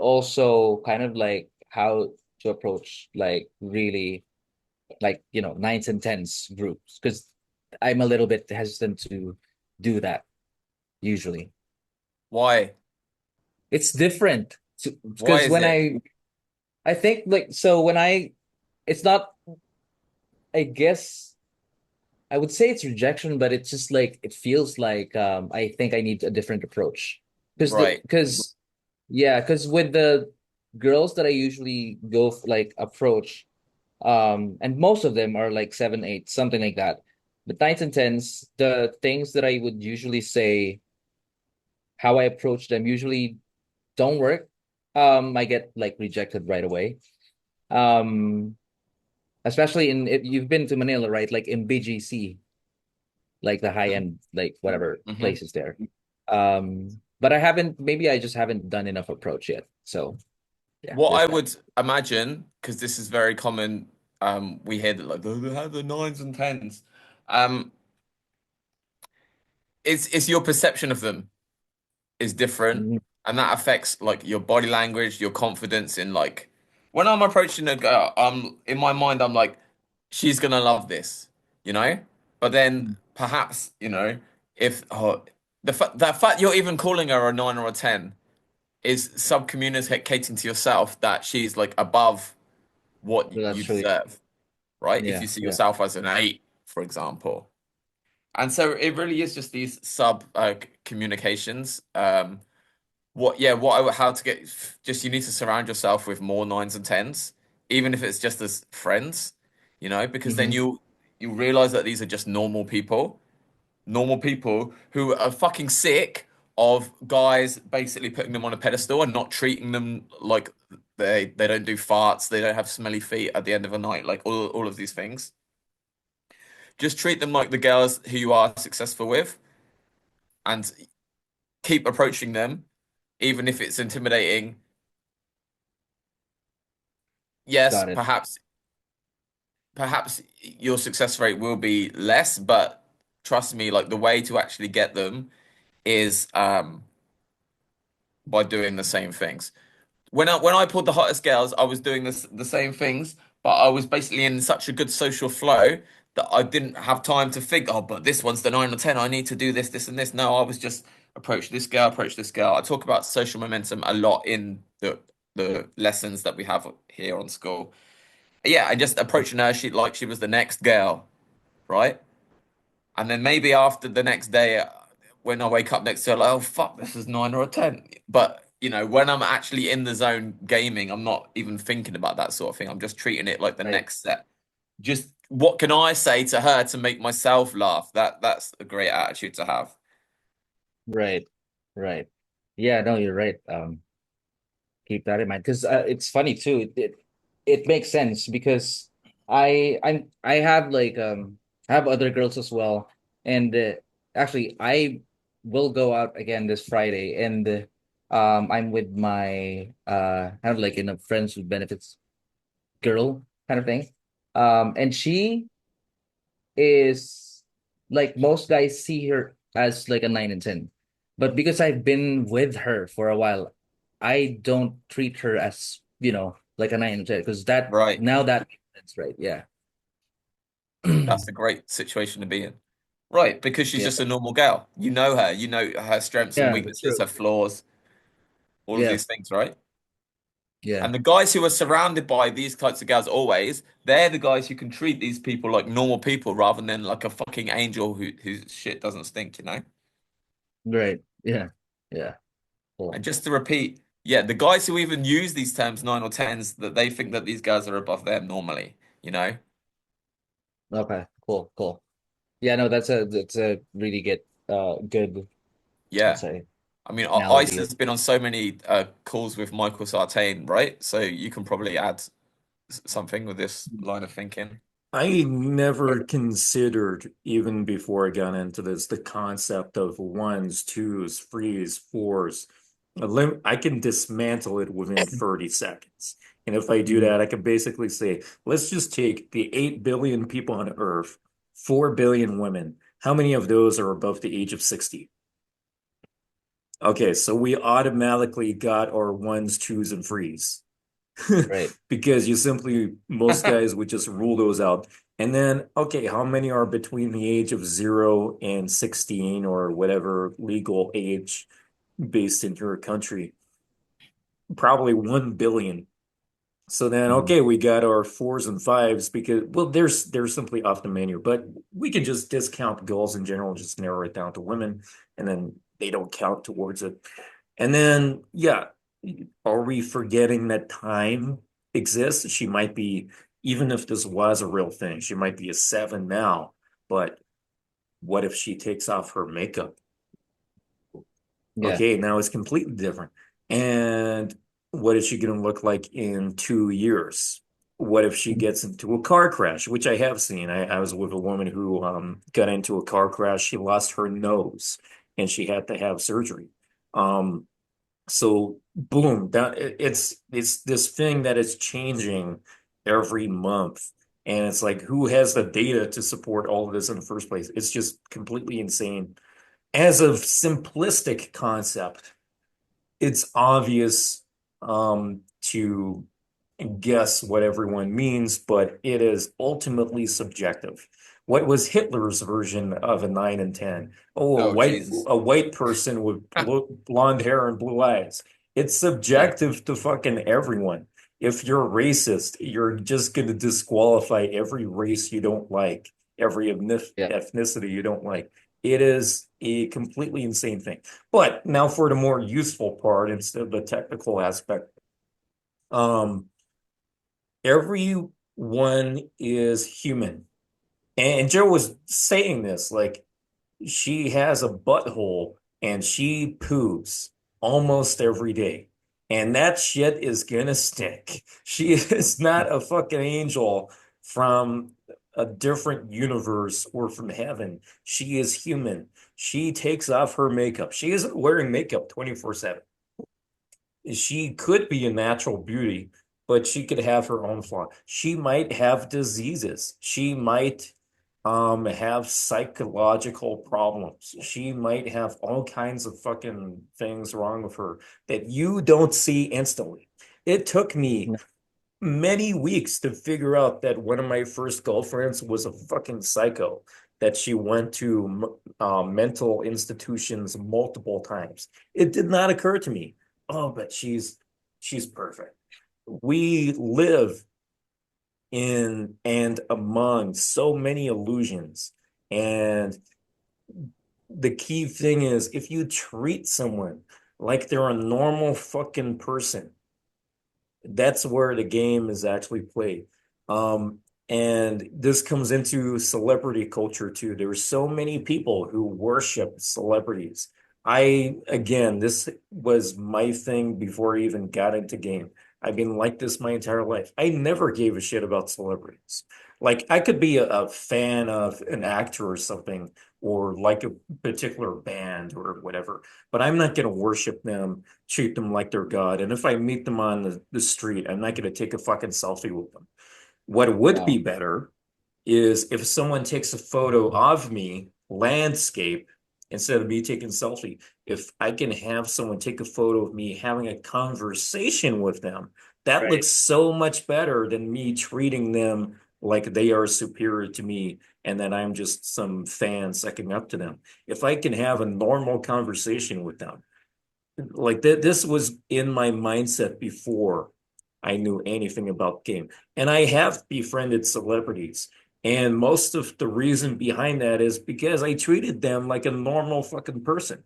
also kind of like how to approach like really like nines and tens groups because I'm a little bit hesitant to do that usually. Why? It's different Why because is when it? I think like so when I it's not I guess I would say it's rejection, but it's just like it feels like I think I need a different approach Right. because with the girls that I usually like approach, and most of them are like seven, eight, something like that. But nines and tens, the things that I would usually say how I approach them usually don't work. I get like rejected right away. Um, especially in if you've been to Manila, right? Like in BGC, like the high end, like whatever Hmm. places there. But I haven't, maybe I just haven't done enough approach yet. So yeah, What there's I that. would imagine, because this is very common, we hear that like they have the nines and tens. Um, it's your perception of them is different, Mhm. and that affects like your body language, your confidence in like when I'm approaching a girl, in my mind I'm like, she's gonna love this, you know? But then perhaps, if that fact you're even calling her a nine or a ten is subcommunicating to yourself that she's like above what So you that's really, deserve, right? If yeah, you see yeah, yourself as an eight, for example. And so it really is just these sub communications. How to get, just you need to surround yourself with more nines and tens, even if it's just as friends, because then hmm you realize that these are just normal people who are fucking sick of guys basically putting them on a pedestal and not treating them like they don't do farts, they don't have smelly feet at the end of a night, like all of these things. Just treat them like the girls who you are successful with and keep approaching them, even if it's intimidating. Yes, got it. perhaps your success rate will be less, but trust me, like the way to actually get them is by doing the same things. When I pulled the hottest girls, I was doing the same things, but I was basically in such a good social flow that I didn't have time to think, oh, but this one's the nine or ten. I need to do this, this, and this. No, I was just approach this girl, approach this girl. I talk about social momentum a lot in the lessons that we have here on school. Yeah, I just approaching her, she was the next girl, right? And then maybe after the next day, when I wake up next to her, like, oh fuck, this is nine or a ten. But when I'm actually in the zone gaming, I'm not even thinking about that sort of thing. I'm just treating it like the Right, next set. Just what can I say to her to make myself laugh? That's a great attitude to have. right, right. Yeah, no, you're right. Keep that in mind because it's funny too. It makes sense because I have like I have other girls as well, and actually I will go out again this Friday, and I'm with my kind of like in a friends with benefits girl kind of thing, and she is like most guys see her as like a nine and ten, but because I've been with her for a while, I don't treat her as like a nine and ten because that Right. now that makes sense, right? Yeah, That's a great situation to be in. Right, because she's yeah, just a normal girl. You know her, you know her strengths and yeah, that's weaknesses, true. her flaws, all of Yeah, these things, right? yeah, And the guys who are surrounded by these types of guys always, they're the guys who can treat these people like normal people rather than like a fucking angel whose shit doesn't stink. right. Yeah, yeah, cool. And just to repeat, yeah, the guys who even use these terms nine or tens, that they think that these guys are above them normally. Okay, cool, cool. Yeah, no, that's a really good, let's Yeah. say, I mean, Ice analogy of has been on so many calls with Michael Sartain, right? So you can probably add something with this line of thinking. I never considered, even before I got into this, the concept of ones, twos, threes, fours. I can dismantle it within 30 seconds. And if I do Mhm. that, I can basically say, let's just take the 8 billion people on Earth, 4 billion women. How many of those are above the age of 60? Okay, so we automatically got our ones, twos, and threes. Right. Because you simply, most guys would just rule those out. And then, okay, how many are between the age of 0 and 16 or whatever legal age based in your country? Probably 1 billion. So then, Mhm. okay, we got our fours and fives because, well, they're simply off the menu, but we can just discount girls in general, just narrow it down to women, and then they don't count towards it. And then, yeah, are we forgetting that time exists? She might be, even if this was a real thing, she might be a seven now, but what if she takes off her makeup? Yeah. Okay, now it's completely different. And what is she going to look like in 2 years? What if she Mhm. gets into a car crash, which I have seen? I was with a woman who got into a car crash. She lost her nose and she had to have surgery. Um, so boom, it's this thing that is changing every month. And it's like, who has the data to support all of this in the first place? It's just completely insane as a simplistic concept, it's obvious to guess what everyone means, but it is ultimately subjective. What was Hitler's version of a 9 and 10? Oh, Oh, Jesus. a white person with blonde hair and blue eyes. It's Yeah. subjective to fucking everyone. If you're racist, you're just going to disqualify every race you don't like, every Yeah. ethnicity you don't like. It is a completely insane thing. But now for the more useful part instead of the technical aspect, um, everyone is human. And Joe was saying this, like she has a butthole and she poos almost every day. And that shit is gonna stink. She is not a fucking angel from a different universe or from heaven. She is human. She takes off her makeup. She isn't wearing makeup 24/7. She could be a natural beauty, but she could have her own flaw. She might have diseases. She might have psychological problems. She might have all kinds of fucking things wrong with her that you don't see instantly. It took me No. many weeks to figure out that one of my first girlfriends was a fucking psycho, that she went to mental institutions multiple times. It did not occur to me. Oh, but she's perfect. We live in and among so many illusions. And the key thing is if you treat someone like they're a normal fucking person, that's where the game is actually played. Um, and this comes into celebrity culture too. There are so many people who worship celebrities. Again, this was my thing before I even got into game. I've been like this my entire life. I never gave a shit about celebrities. Like I could be a fan of an actor or something, or like a particular band or whatever, but I'm not going to worship them, treat them like they're God. And if I meet them on the street, I'm not going to take a fucking selfie with them. What would be No. better is if someone takes a photo of me, landscape, instead of me taking selfie. If I can have someone take a photo of me having a conversation with them, that Right. looks so much better than me treating them like they are superior to me and that I'm just some fan sucking up to them. If I can have a normal conversation with them, like this was in my mindset before I knew anything about game. And I have befriended celebrities. And most of the reason behind that is because I treated them like a normal fucking person.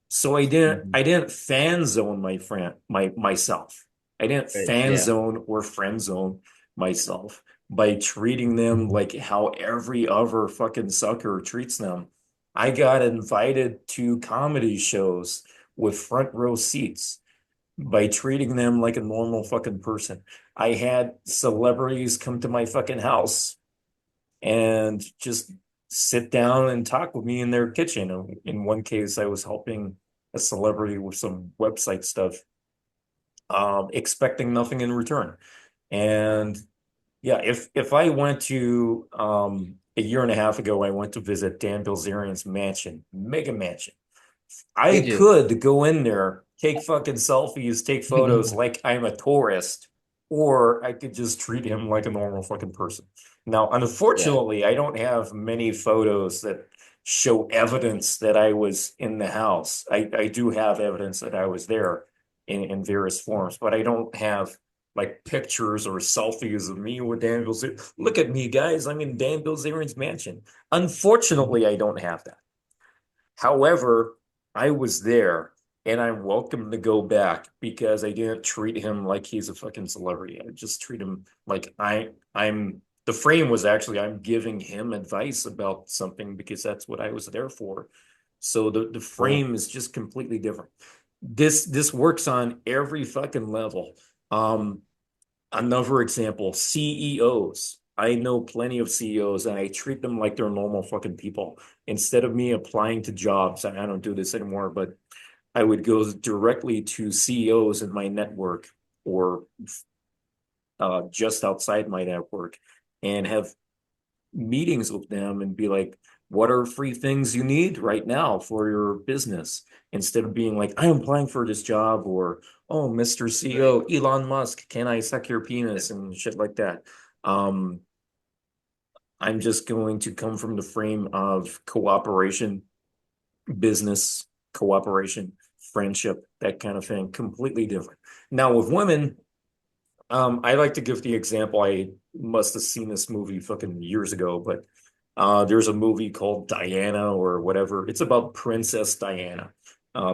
So Mhm. I didn't fan zone my friend myself. I didn't Right. fan Yeah. zone or friend zone myself by treating them like how every other fucking sucker treats them. I got invited to comedy shows with front row seats by treating them like a normal fucking person. I had celebrities come to my fucking house and just sit down and talk with me in their kitchen. In one case, I was helping a celebrity with some website stuff, expecting nothing in return. And yeah, if I went to a year and a half ago, I went to visit Dan Bilzerian's mansion, mega mansion. I Did you? could go in there, take fucking selfies, take photos like I'm a tourist, or I could just treat him like a normal fucking person. Now, Yeah. unfortunately, I don't have many photos that show evidence that I was in the house. I do have evidence that I was there in various forms, but I don't have like pictures or selfies of me with Dan Bilzerian. Look at me, guys. I'm in Dan Bilzerian's mansion. Unfortunately, I don't have that. However, I was there and I'm welcome to go back because I didn't treat him like he's a fucking celebrity. I just treat him like I'm the frame was actually I'm giving him advice about something because that's what I was there for. So the Cool. frame is just completely different. This works on every fucking level. Um, Another example, CEOs. I know plenty of CEOs and I treat them like they're normal fucking people. Instead of me applying to jobs, I don't do this anymore, but I would go directly to CEOs in my network or just outside my network and have meetings with them and be like, what are free things you need right now for your business? Instead of being like, I'm applying for this job or, oh, Mr. Right. CEO, Elon Musk, can I suck your penis and shit like that. Um, I'm just going to come from the frame of cooperation, business, cooperation, friendship, that kind of thing, completely different. Now with women, I like to give the example. I must have seen this movie fucking years ago, but there's a movie called Diana or whatever. It's about Princess Diana.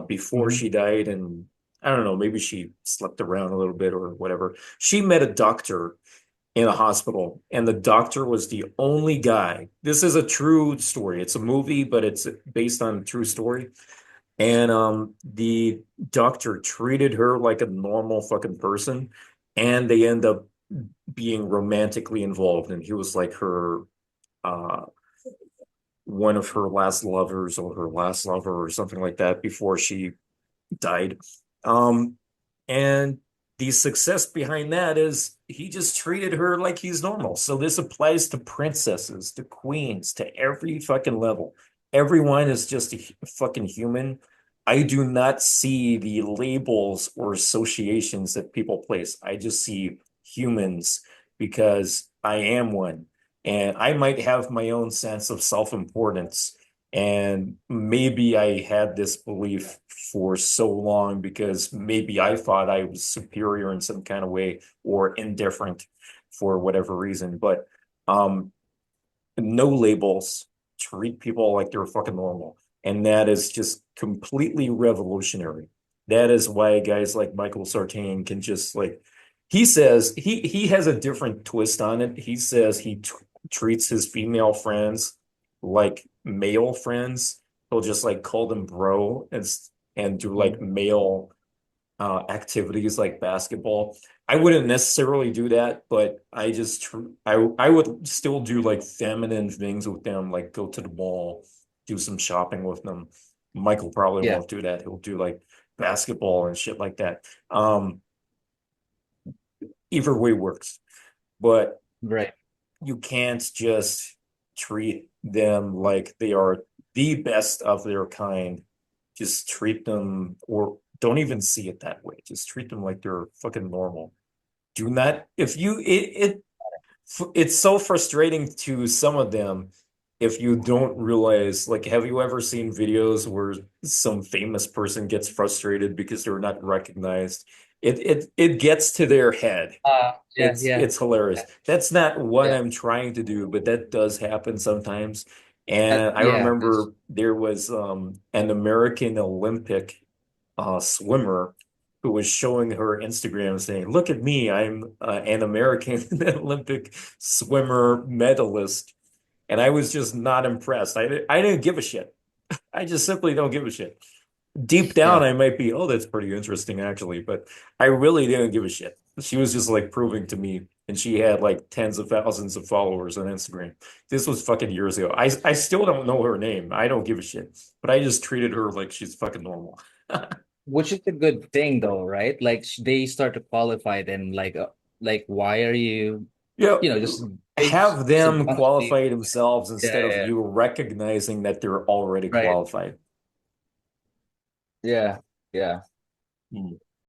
Before Mhm. she died, and I don't know, maybe she slept around a little bit or whatever. She met a doctor in a hospital, and the doctor was the only guy. This is a true story. It's a movie, but it's based on a true story. And the doctor treated her like a normal fucking person, and they end up being romantically involved. And he was like her uh one of her last lovers or her last lover or something like that before she died. Um, and the success behind that is he just treated her like he's normal. So this applies to princesses, to queens, to every fucking level. Everyone is just a fucking human. I do not see the labels or associations that people place. I just see humans because I am one. And I might have my own sense of self-importance. And maybe I had this belief for so long because maybe I thought I was superior in some kind of way or indifferent for whatever reason. But um, no labels, treat people like they're fucking normal. And that is just completely revolutionary. That is why guys like Michael Sartain can just like he says he has a different twist on it. He says he treats his female friends like male friends. He'll just like call them bro and do like Mhm. male activities like basketball. I wouldn't necessarily do that, but I would still do like feminine things with them, like go to the mall, do some shopping with them. Michael probably Yeah. won't do that. He'll do like basketball and shit like that. Um, Either way works, but Right. you can't just treat them like they are the best of their kind. Just treat them, or don't even see it that way. Just treat them like they're fucking normal. Do not, if you, it's so frustrating to some of them if you don't realize, like, have you ever seen videos where some famous person gets frustrated because they're not recognized? It gets to their head. Yeah, yeah. It's hilarious. That's not what Yeah. I'm trying to do, but that does happen sometimes. And I Yeah, because remember there was an American Olympic swimmer who was showing her Instagram saying, "Look at me, I'm an American Olympic swimmer medalist." And I was just not impressed. I didn't give a shit. I just simply don't give a shit. Deep down, yeah. I might be, oh, that's pretty interesting, actually, but I really didn't give a shit. She was just like proving to me, and she had like tens of thousands of followers on Instagram. This was fucking years ago. I still don't know her name. I don't give a shit, but I just treated her like she's fucking normal. Which is a good thing though, right? Like they start to qualify then like why are you, Yeah, just have them subconsciously. qualify themselves Yeah, instead of yeah. you recognizing that they're already Right. qualified. Yeah. Yeah. Hmm.